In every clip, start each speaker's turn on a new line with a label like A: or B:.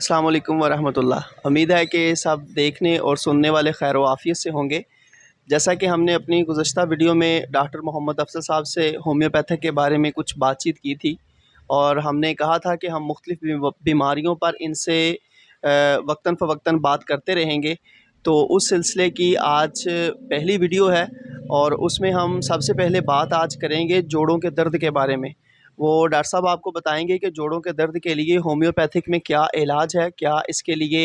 A: अस्सलाम वालेकुम वरहमतुल्लाह। उम्मीद है कि सब देखने और सुनने वाले खैर आफ़ियत से होंगे। जैसा कि हमने अपनी गुज़श्ता वीडियो में डॉक्टर मोहम्मद अफजल साहब से होम्योपैथिक के बारे में कुछ बातचीत की थी और हमने कहा था कि हम मुख्तलिफ़ बीमारियों पर इनसे वक्तन फ़वक्तन बात करते रहेंगे। तो उस सिलसिले की आज पहली वीडियो है और उसमें हम सबसे पहले बात आज करेंगे जोड़ों के दर्द के बारे में। वो डॉक्टर साहब आपको बताएंगे कि जोड़ों के दर्द के लिए होम्योपैथिक में क्या इलाज है, क्या इसके लिए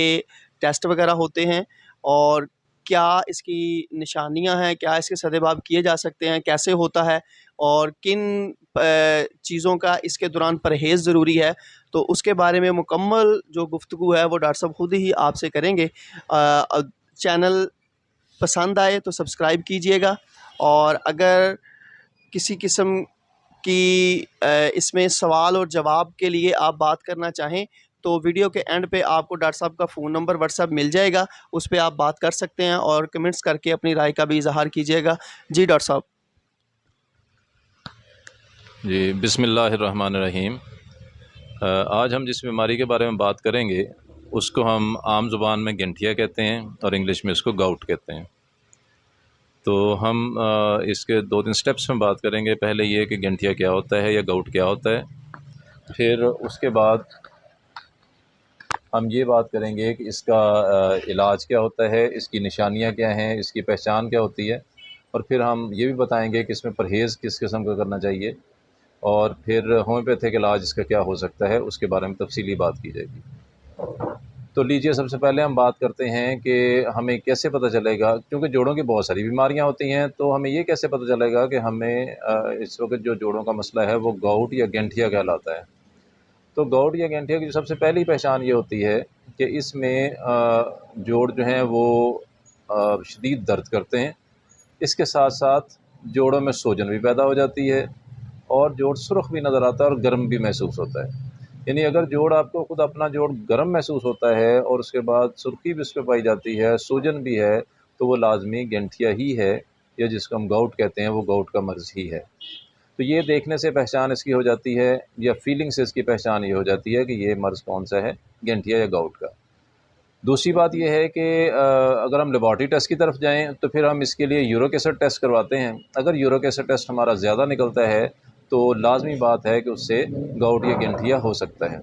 A: टेस्ट वगैरह होते हैं और क्या इसकी निशानियां हैं, क्या इसके सद्देबाब किए जा सकते हैं, कैसे होता है और किन चीज़ों का इसके दौरान परहेज़ ज़रूरी है। तो उसके बारे में मुकम्मल जो गुफ्तगू है वो डॉक्टर साहब खुद ही आपसे करेंगे। चैनल पसंद आए तो सब्सक्राइब कीजिएगा और अगर किसी किस्म कि इसमें सवाल और जवाब के लिए आप बात करना चाहें तो वीडियो के एंड पे आपको डॉक्टर साहब का फ़ोन नंबर व्हाट्सएप मिल जाएगा, उस पे आप बात कर सकते हैं और कमेंट्स करके अपनी राय का भी इज़हार कीजिएगा। जी डॉक्टर साहब।
B: जी बिस्मिल्लाहिर्रहमानिर्रहीम। आज हम जिस बीमारी के बारे में बात करेंगे उसको हम आम ज़ुबान में गठिया कहते हैं और इंग्लिश में इसको गाउट कहते हैं। तो हम इसके 2-3 स्टेप्स में बात करेंगे। पहले ये कि गठिया क्या होता है या गाउट क्या होता है, फिर उसके बाद हम ये बात करेंगे कि इसका इलाज क्या होता है, इसकी निशानियां क्या हैं, इसकी पहचान क्या होती है, और फिर हम ये भी बताएंगे कि इसमें परहेज़ किस किस्म का करना चाहिए, और फिर होम्योपैथिक इलाज इसका क्या हो सकता है उसके बारे में तफसीली बात की जाएगी। तो लीजिए, सबसे पहले हम बात करते हैं कि हमें कैसे पता चलेगा, क्योंकि जोड़ों की बहुत सारी बीमारियां होती हैं, तो हमें ये कैसे पता चलेगा कि हमें इस वक्त जो जोड़ों का मसला है वो गाउट या गठिया कहलाता है। तो गाउट या गठिया की सबसे पहली पहचान ये होती है कि इसमें जोड़ जो हैं वो शदीद दर्द करते हैं। इसके साथ साथ जोड़ों में सूजन भी पैदा हो जाती है और जोड़ सुर्ख भी नज़र आता है और गर्म भी महसूस होता है। यानी अगर जोड़ आपको खुद अपना जोड़ गर्म महसूस होता है और उसके बाद सुर्खी भी उस पर पाई जाती है, सूजन भी है, तो वो लाजमी गठिया ही है, या जिसको हम गाउट कहते हैं वो गाउट का मर्ज़ ही है। तो ये देखने से पहचान इसकी हो जाती है, या फीलिंग से इसकी पहचान ये हो जाती है कि ये मर्ज़ कौन सा है, गठिया या गाउट का। दूसरी बात ये है कि अगर हम लेबॉरेटरी टेस्ट की तरफ जाएं तो फिर हम इसके लिए यूरिक एसिड टेस्ट करवाते हैं। अगर यूरिक एसिड टेस्ट हमारा ज़्यादा निकलता है तो लाजमी बात है कि उससे गाउट या गठिया हो सकता है।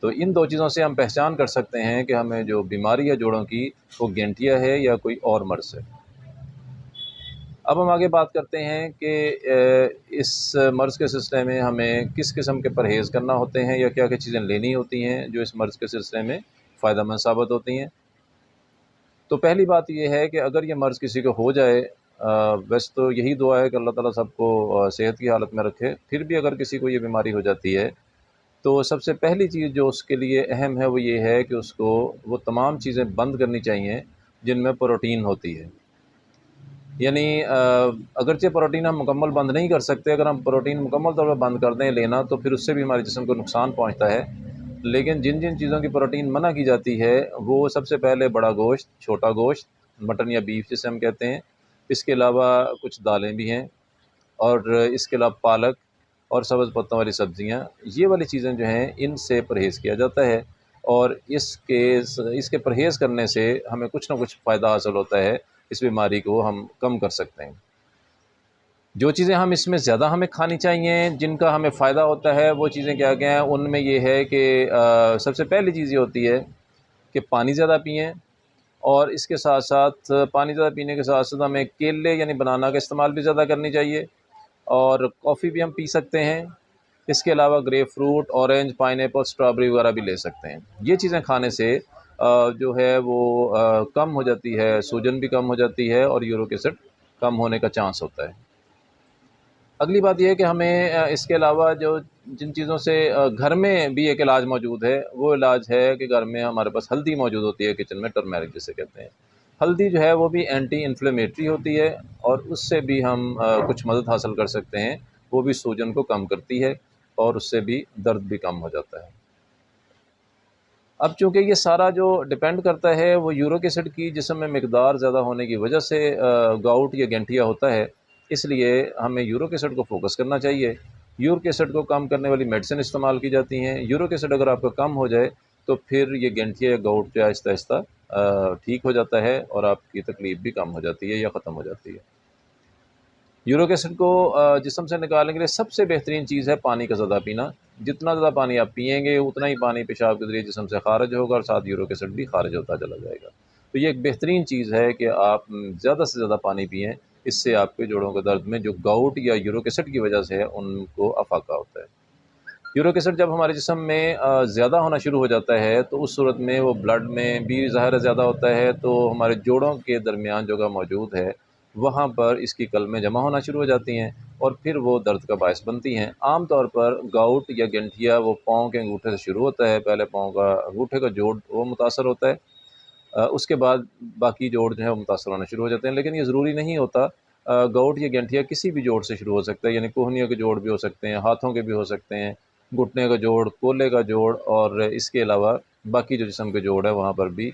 B: तो इन दो चीज़ों से हम पहचान कर सकते हैं कि हमें जो बीमारी है जोड़ों की वो गठिया है या कोई और मर्ज़ है। अब हम आगे बात करते हैं कि इस मर्ज़ के सिलसिले में हमें किस किस्म के परहेज़ करना होते हैं या क्या क्या चीज़ें लेनी होती हैं जो इस मर्ज़ के सिलसिले में फ़ायदेमंद साबित होती हैं। तो पहली बात ये है कि अगर ये मर्ज़ किसी को हो जाए, वैसे तो यही दुआ है कि अल्लाह ताला सबको सेहत की हालत में रखे, फिर भी अगर किसी को ये बीमारी हो जाती है तो सबसे पहली चीज़ जो उसके लिए अहम है वो ये है कि उसको वो तमाम चीज़ें बंद करनी चाहिए जिनमें प्रोटीन होती है। यानी अगरचे प्रोटीन हम मुकम्मल बंद नहीं कर सकते, अगर हम प्रोटीन मुकम्मल तौर पर बंद कर दें लेना तो फिर उससे भी हमारे जिस्म को नुकसान पहुंचता है। लेकिन जिन जिन चीज़ों की प्रोटीन मना की जाती है वो सबसे पहले बड़ा गोश्त, छोटा गोश्त, मटन या बीफ जिसे हम कहते हैं, इसके अलावा कुछ दालें भी हैं, और इसके अलावा पालक और सब्ज़ पत्तों वाली सब्ज़ियाँ, ये वाली चीज़ें जो हैं इनसे परहेज़ किया जाता है। और इसके परहेज़ करने से हमें कुछ ना कुछ फ़ायदा हासिल होता है, इस बीमारी को हम कम कर सकते हैं। जो चीज़ें हम इसमें ज़्यादा हमें खानी चाहिए, जिनका हमें फ़ायदा होता है, वो चीज़ें क्या-क्या हैं, उनमें ये है कि सबसे पहली चीज़ ये होती है कि पानी ज़्यादा पिएँ, और इसके साथ-साथ पानी ज़्यादा पीने के साथ-साथ हमें केले यानी बनाना का इस्तेमाल भी ज़्यादा करनी चाहिए, और कॉफ़ी भी हम पी सकते हैं। इसके अलावा grep fruit, orange, pineapple, strawberry वगैरह भी ले सकते हैं। ये चीज़ें खाने से जो है वो कम हो जाती है, सूजन भी कम हो जाती है और यूरिक एसिड कम होने का चांस होता है। अगली बात ये है कि हमें इसके अलावा जो जिन चीज़ों से घर में भी एक इलाज मौजूद है, वो इलाज है कि घर में हमारे पास हल्दी मौजूद होती है किचन में, टर्मेरिक जिसे कहते हैं। हल्दी जो है वो भी एंटी इन्फ्लेमेटरी होती है और उससे भी हम कुछ मदद हासिल कर सकते हैं। वो भी सूजन को कम करती है और उससे भी दर्द भी कम हो जाता है। अब चूँकि ये सारा जो डिपेंड करता है वो यूरिक एसिड की जिस्म में मिकदार ज़्यादा होने की वजह से गाउट या गठिया होता है, इसलिए हमें यूरिक एसिड को फ़ोकस करना चाहिए। यूरिक एसिड को कम करने वाली मेडिसिन इस्तेमाल की जाती हैं। यूरिक एसिड अगर आपका कम हो जाए तो फिर ये गठिया या गाउट जो आहिस्ता आहिस्ता ठीक हो जाता है और आपकी तकलीफ़ भी कम हो जाती है या ख़त्म हो जाती है। यूरिक एसिड को जिस्म से निकालने के लिए सबसे बेहतरीन चीज़ है पानी का ज़्यादा पीना। जितना ज़्यादा पानी आप पिएँगे उतना ही पानी पेशाब के ज़रिए जिस्म से ख़ारिज होगा और साथ यूरिक एसिड भी ख़ारिज होता चला जाएगा। तो ये एक बेहतरीन चीज़ है कि आप ज़्यादा से ज़्यादा पानी पिएँ, इससे आपके जोड़ों के दर्द में जो गाउट या यूरिक एसिड की वजह से है उनको अफ़ाका होता है। यूरिक एसिड जब हमारे जिस्म में ज़्यादा होना शुरू हो जाता है तो उस सूरत में वो ब्लड में भी ज़ाहिर है ज़्यादा होता है, तो हमारे जोड़ों के दरमियान जगह मौजूद है वहाँ पर इसकी कलमें जमा होना शुरू हो जाती हैं और फिर वो दर्द का बायस बनती हैं। आम तौर पर गाउट या गठिया वो पाँव के अंगूठे से शुरू होता है, पहले पाँव का अंगूठे का जोड़ वो मुतासर होता है, उसके बाद बाकी जोड़ जो है वो मुतासर होना शुरू हो जाते हैं। लेकिन ये ज़रूरी नहीं होता, गाउट या गठिया किसी भी जोड़ से शुरू हो सकता है, यानी कोहनियों के जोड़ भी हो सकते हैं, हाथों के भी हो सकते हैं, घुटने का जोड़, कोले का जोड़ और इसके अलावा बाकी जो जिस्म के जोड़ है वहाँ पर भी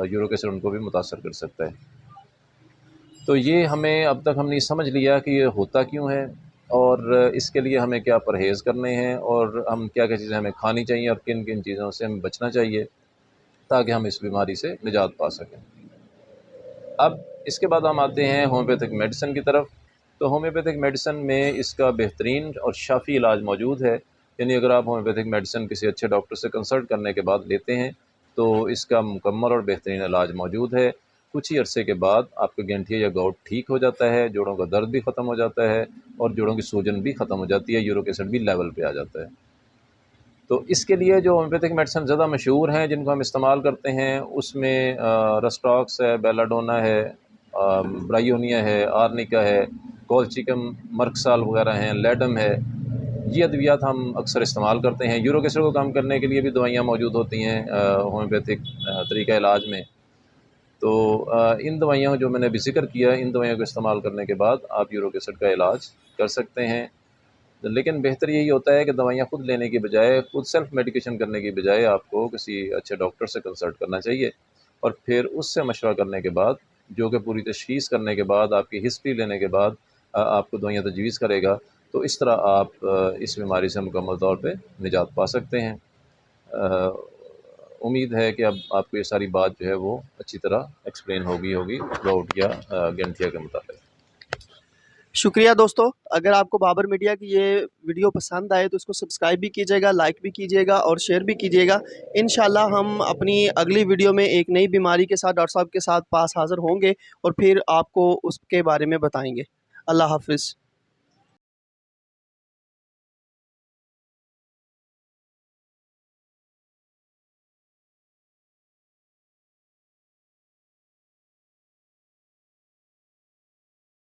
B: यूरिक एसिड उनको भी मुतासर कर सकता है। तो ये हमें अब तक हमने समझ लिया कि ये होता क्यों है और इसके लिए हमें क्या परहेज़ करने हैं और हम क्या-क्या चीज़ें हमें खानी चाहिए और किन-किन चीज़ों से हमें बचना चाहिए ताकि हम इस बीमारी से निजात पा सकें। अब इसके बाद हम आते हैं होम्योपैथिक मेडिसिन की तरफ। तो होम्योपैथिक मेडिसिन में इसका बेहतरीन और शाफ़ी इलाज मौजूद है। यानी अगर आप होम्योपैथिक मेडिसिन किसी अच्छे डॉक्टर से कंसल्ट करने के बाद लेते हैं तो इसका मुकम्मल और बेहतरीन इलाज मौजूद है। कुछ ही अरसे के बाद आपका गठिया या गाउट ठीक हो जाता है, जोड़ों का दर्द भी ख़त्म हो जाता है और जोड़ों की सूजन भी ख़त्म हो जाती है, यूरिक एसिड भी लेवल पे आ जाता है। तो इसके लिए जो होम्योपैथिक मेडिसिन ज़्यादा मशहूर हैं जिनको हम इस्तेमाल करते हैं उसमें रस्टॉक्स है, बेलाडोना है, ब्रायोनिया है, आर्निका है, कोलचिकम, मर्कसाल वगैरह हैं, लेडम है। ये अद्वियात हम अक्सर इस्तेमाल करते हैं। यूरिक एसिड को कम करने के लिए भी दवाइयाँ मौजूद होती हैं होम्योपैथिक तरीक़ा इलाज में। तो इन दवाइयों जो मैंने अभी ज़िक्र किया, इन दवाइयों को इस्तेमाल करने के बाद आप यूरिक एसिड का इलाज कर सकते हैं। लेकिन बेहतर यही होता है कि दवाइयाँ खुद लेने की बजाय, खुद सेल्फ़ मेडिकेशन करने की बजाय आपको किसी अच्छे डॉक्टर से कंसल्ट करना चाहिए और फिर उससे मशवरा करने के बाद, जो कि पूरी तशख़ीस करने के बाद, आपकी हिस्ट्री लेने के बाद आपको दवाइयाँ तजवीज़ करेगा। तो इस तरह आप इस बीमारी से मुकम्मल तौर पे निजात पा सकते हैं। अ, उम्मीद है कि अब आपको ये सारी बात जो है वो अच्छी तरह एक्सप्लेन हो गई होगी गाउट या गठिया के मुताबिक।
A: शुक्रिया दोस्तों, अगर आपको बाबर मीडिया की ये वीडियो पसंद आए तो इसको सब्सक्राइब भी कीजिएगा, लाइक भी कीजिएगा और शेयर भी कीजिएगा। इंशाल्लाह हम अपनी अगली वीडियो में एक नई बीमारी के साथ डॉक्टर साहब के साथ पास हाज़िर होंगे और फिर आपको उसके बारे में बताएँगे। अल्लाह हाफ़िज़।